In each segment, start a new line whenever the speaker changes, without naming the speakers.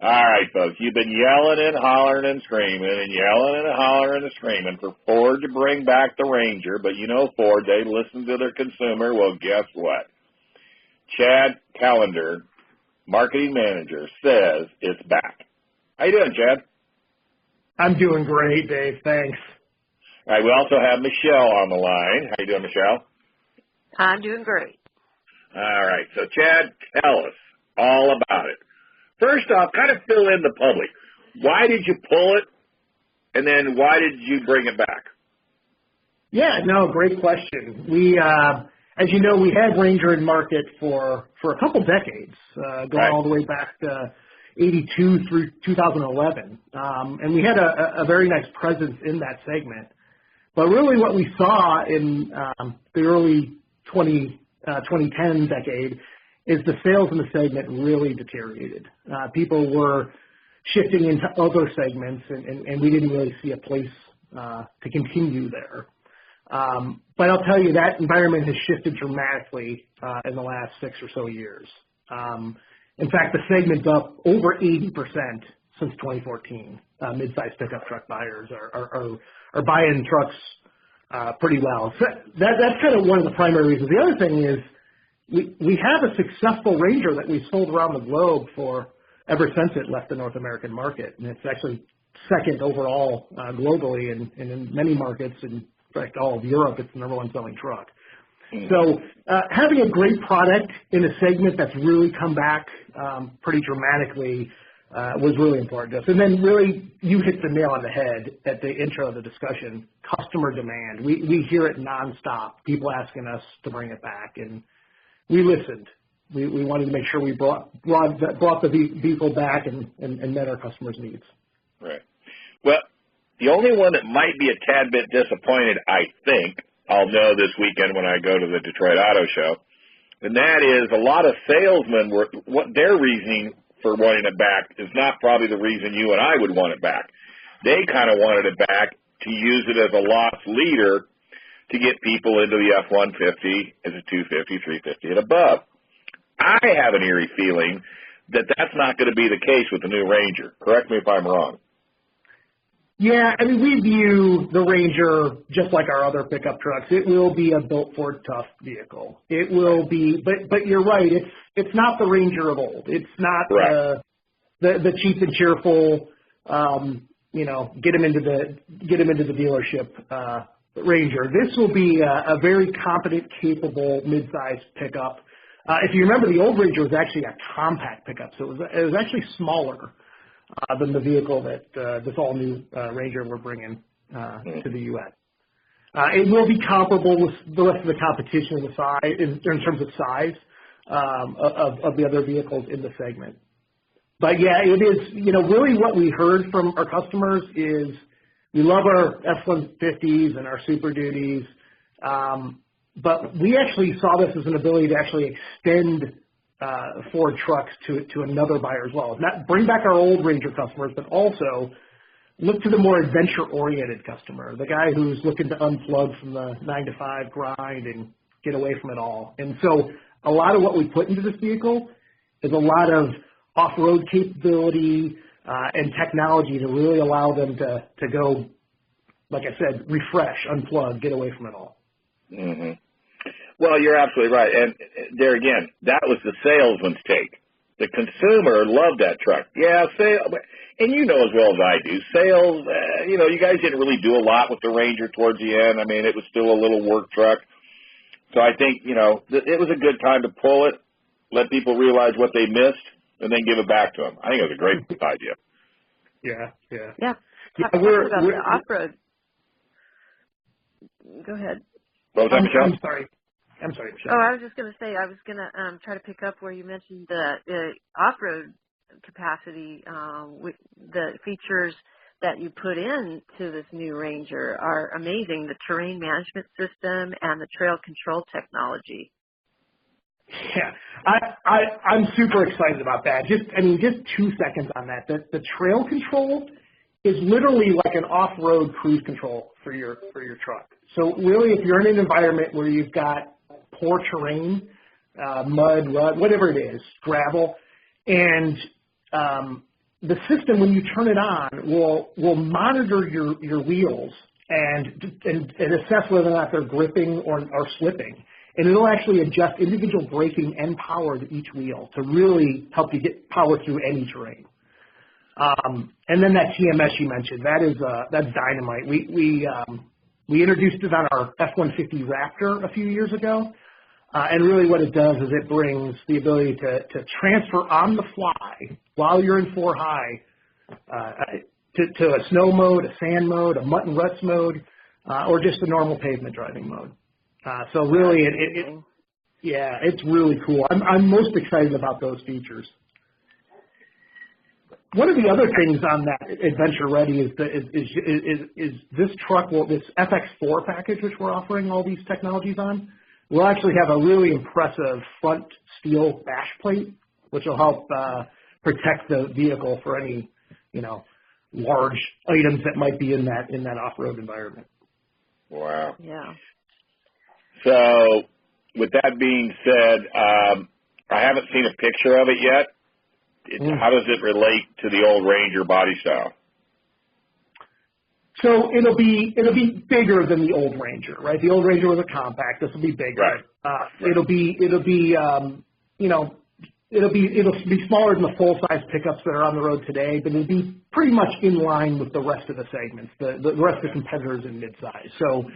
All right, folks. You've been yelling and hollering and screaming and yelling and hollering and screaming for Ford to bring back the Ranger, but you know Ford, they listen to their consumer. Well, guess what? Chad Callander, marketing manager, says it's back. How you doing, Chad?
I'm doing great, Dave. Thanks.
All right, we also have Michelle on the line. How you doing, Michelle?
I'm doing great.
All right, so Chad, tell us all about it. First off, kind of fill in the public. Why did you pull it, and then why did you bring it back?
Yeah, no, great question. We, as you know, we had Ranger in market for a couple decades, going all the way back to 82 through 2011. And we had a very nice presence in that segment. But really what we saw in the early 2010 decade is the sales in the segment really deteriorated. People were shifting into other segments, and we didn't really see a place to continue there. But I'll tell you, that environment has shifted dramatically in the last 6 or so years. In fact, the segment's up over 80% since 2014. Mid-sized pickup truck buyers are buying trucks pretty well. So that's kind of one of the primary reasons. The other thing is we have a successful Ranger that we've sold around the globe for ever since it left the North American market, and it's actually second overall globally, and in many markets, in fact all of Europe, it's the number one selling truck. So having a great product in a segment that's really come back pretty dramatically was really important to us. And then really, you hit the nail on the head at the intro of the discussion, customer demand. We hear it nonstop, people asking us to bring it back, and we listened. We wanted to make sure we brought the vehicle back and met our customers' needs.
Right. Well, the only one that might be a tad bit disappointed, I think, I'll know this weekend when I go to the Detroit Auto Show, and that is a lot of salesmen what their reasoning for wanting it back is not probably the reason you and I would want it back. They kind of wanted it back to use it as a loss leader to get people into the F-150 as a 250, 350, and above. I have an eerie feeling that that's not going to be the case with the new Ranger. Correct me if I'm wrong.
Yeah, I mean, we view the Ranger just like our other pickup trucks. It will be a built for tough vehicle. It will be, but you're right. It's not the Ranger of old. It's not the cheap and cheerful, get him into the dealership Ranger. This will be a very competent, capable, mid-sized pickup. If you remember, the old Ranger was actually a compact pickup, so it was actually smaller than the vehicle that this all-new Ranger we're bringing to the U.S. It will be comparable with the rest of the competition in the size, in terms of size of the other vehicles in the segment. But yeah, it is, really what we heard from our customers is we love our F-150s and our Super Duties, but we actually saw this as an ability to actually extend Ford trucks to another buyer as well. Not bring back our old Ranger customers, but also look to the more adventure-oriented customer, the guy who's looking to unplug from the 9-to-5 grind and get away from it all. And so a lot of what we put into this vehicle is a lot of off-road capability and technology to really allow them to go, like I said, refresh, unplug, get away from it all.
Mm-hmm. Well, you're absolutely right. And there again, that was the salesman's take. The consumer loved that truck. Yeah, and you know as well as I do, sales, you guys didn't really do a lot with the Ranger towards the end. I mean, it was still a little work truck. So I think, it was a good time to pull it, let people realize what they missed, and then give it back to them. I think it was a great idea.
Yeah.
Talk about the off-road. Go ahead.
What was that, Michelle?
I'm sorry, Michelle.
Oh, I was just going to say, I was going to try to pick up where you mentioned the off-road capacity. The features that you put into this new Ranger are amazing. The terrain management system and the trail control technology.
Yeah, I'm super excited about that. Just 2 seconds on that. The trail control is literally like an off-road cruise control for your truck. So really, if you're in an environment where you've got poor terrain, mud, rut, whatever it is, gravel, and the system, when you turn it on, will monitor your wheels and assess whether or not they're gripping or slipping. And it'll actually adjust individual braking and power to each wheel to really help you get power through any terrain. And then that TMS you mentioned, that's dynamite. We introduced it on our F-150 Raptor a few years ago. And really what it does is it brings the ability to transfer on the fly while you're in 4 high to a snow mode, a sand mode, a mutt and ruts mode, or just a normal pavement driving mode. So really, it's really cool. I'm most excited about those features. One of the other things on that Adventure Ready is this truck, this FX4 package, which we're offering all these technologies on, will actually have a really impressive front steel bash plate, which will help protect the vehicle for any, large items that might be in that off-road environment.
Wow.
Yeah.
So, with that being said, I haven't seen a picture of it yet. How does it relate to the old Ranger body style?
So it'll be bigger than the old Ranger, right? The old Ranger was a compact. This will be bigger.
Right.
It'll be smaller than the full size pickups that are on the road today, but it'll be pretty much in line with the rest of the segments, the rest of the competitors in midsize. So,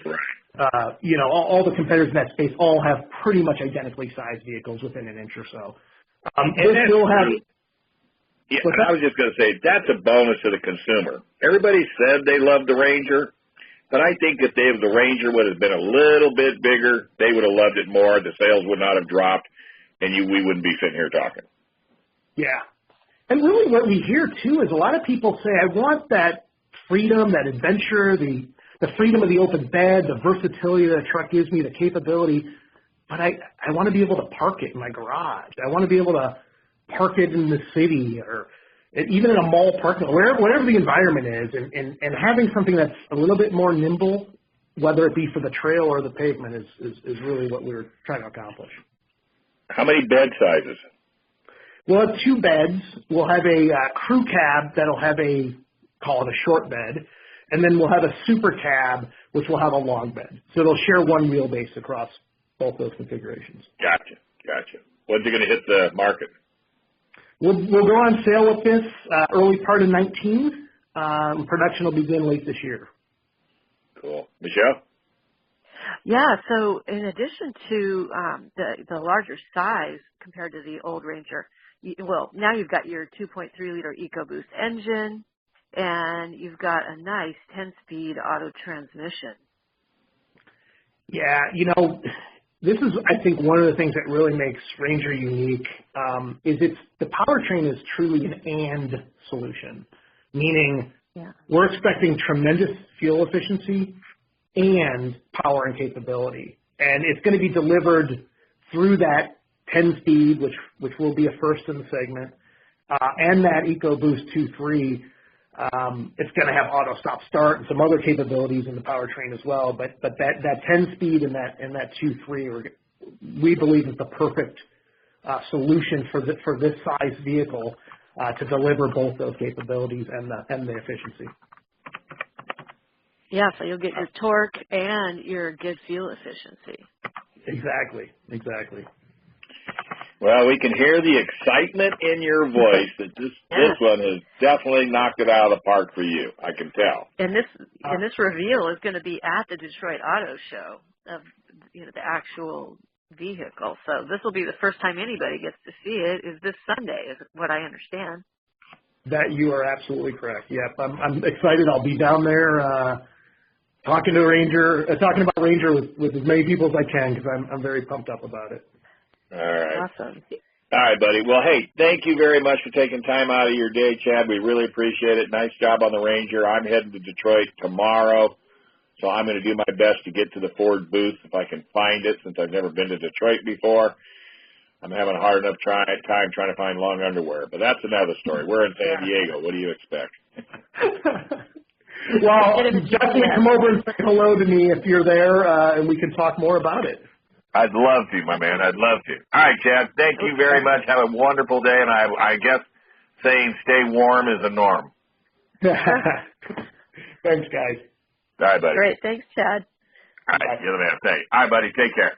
all the competitors in that space all have pretty much identically sized vehicles within an inch or so.
Yeah, I was just going to say, that's a bonus to the consumer. Everybody said they loved the Ranger, but I think if the Ranger would have been a little bit bigger, they would have loved it more. The sales would not have dropped, and we wouldn't be sitting here talking.
Yeah. And really what we hear, too, is a lot of people say, I want that freedom, that adventure, the freedom of the open bed, the versatility that a truck gives me, the capability, but I want to be able to park it in my garage. I want to be able to park it in the city or even in a mall parking lot, whatever the environment is, and having something that's a little bit more nimble, whether it be for the trail or the pavement, is really what we're trying to accomplish.
How many bed sizes?
We'll have 2 beds. We'll have a crew cab that'll have call it a short bed, and then we'll have a super cab, which will have a long bed. So they'll share one wheelbase across both those configurations.
Gotcha. When's it going to hit the market?
We'll go on sale with this early part of 19. Production will begin late this year.
Cool. Michelle?
Yeah, so in addition to the larger size compared to the old Ranger, now you've got your 2.3-liter EcoBoost engine, and you've got a nice 10-speed auto transmission.
Yeah, this is, I think, one of the things that really makes Ranger unique is the powertrain is truly an and solution, meaning we're expecting tremendous fuel efficiency and power and capability. And it's going to be delivered through that 10-speed, which will be a first in the segment, and that EcoBoost 2.3. It's going to have auto stop start and some other capabilities in the powertrain as well. But that 10-speed and that 2.3, we believe, is the perfect solution for this size vehicle to deliver both those capabilities and the efficiency.
Yeah, so you'll get your torque and your good fuel efficiency.
Exactly.
Well, we can hear the excitement in your voice that this one has definitely knocked it out of the park for you. I can tell.
And this reveal is going to be at the Detroit Auto Show of the actual vehicle. So this will be the first time anybody gets to see it. Is this Sunday? Is what I understand.
That you are absolutely correct. Yep, I'm excited. I'll be down there talking about Ranger with as many people as I can because I'm very pumped up about it.
All right.
Awesome.
All right, buddy. Well, hey, thank you very much for taking time out of your day, Chad. We really appreciate it. Nice job on the Ranger. I'm heading to Detroit tomorrow, so I'm going to do my best to get to the Ford booth if I can find it, since I've never been to Detroit before. I'm having a hard enough time trying to find long underwear, but that's another story. We're in San Diego. What do you expect?
Well, definitely come over and say hello to me if you're there, and we can talk more about it.
I'd love to, my man. I'd love to. All right, Chad. Thank you very much. Have a wonderful day, and I guess saying stay warm is a norm.
Thanks, guys.
All right, buddy.
Great. Thanks, Chad.
All right, you're the man. Thanks. All right, buddy. Take care.